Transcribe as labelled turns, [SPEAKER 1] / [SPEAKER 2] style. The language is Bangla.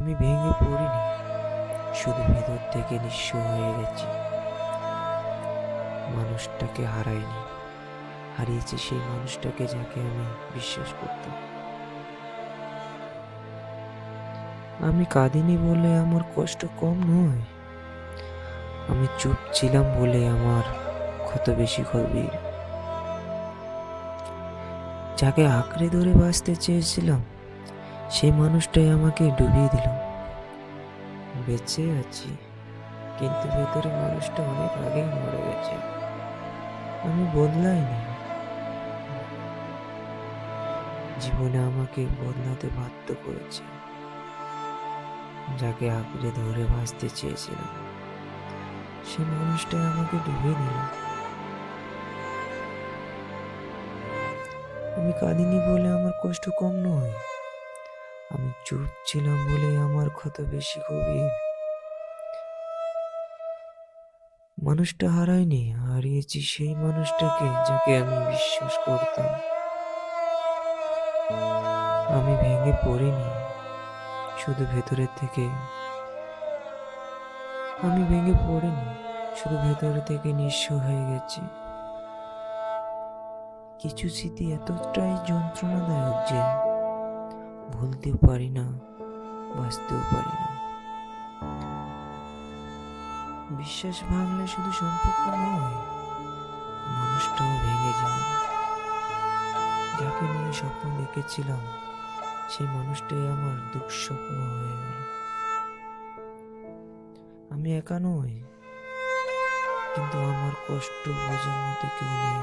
[SPEAKER 1] আমি ভেঙে পড়িনি, শুধু ভেতর থেকে নিঃস্ব হয়ে গেছি। মানুষটাকে হারাইনি, হারিয়েছি সেই মানুষটাকে যাকে আমি বিশ্বাস করতাম। আমি কাঁদিনি বলে আমার কষ্ট কম নয়, আমি চুপ ছিলাম বলে আমার ক্ষত বেশি গভীর। যাকে আঁকড়ে ধরে বাঁচতে চেয়েছিলাম, সেই মানুষটাই আমাকে ডুবিয়ে দিল। বেঁচে আছি, কিন্তু ভেতরে মানুষটা অনেক আগেই মরে গেছে। আমি বদলাইনি, জীবনে আমাকে বদলাতে বাধ্য করেছে। যাকে আঁকড়ে ধরে বাঁচতে চেয়েছিলাম, সেই মানুষটাই আমাকে ডুবিয়ে দিল। আমি কাঁদিনি বলে আমার কষ্ট কম নয়, আমি চুপ ছিলাম বলে আমার ক্ষত বেশি গভীর। মানুষটা হারায়নি, হারিয়েছি সেই মানুষটাকে যাকে আমি বিশ্বাস করতাম। আমি ভেঙে পড়িনি, শুধু ভেতরের থেকে আমি ভেঙে পড়িনি, শুধু ভেতর থেকে নিঃস্ব হয়ে গেছি। কিছু স্মৃতি এতটাই যন্ত্রণাদায়ক যে ভুলতেও পারি না, বাঁচতেও পারি না। বিশ্বাস ভাঙলে শুধু সম্পর্ক নয়, মানুষটাও ভেঙে যায়। যাকে নিয়ে স্বপ্ন দেখেছিলাম, সেই মানুষটাই আমার দুঃস্বপ্ন হয়ে গেল। আমি একা নই, কিন্তু আমার কষ্ট বোঝার মতো কেউ নেই।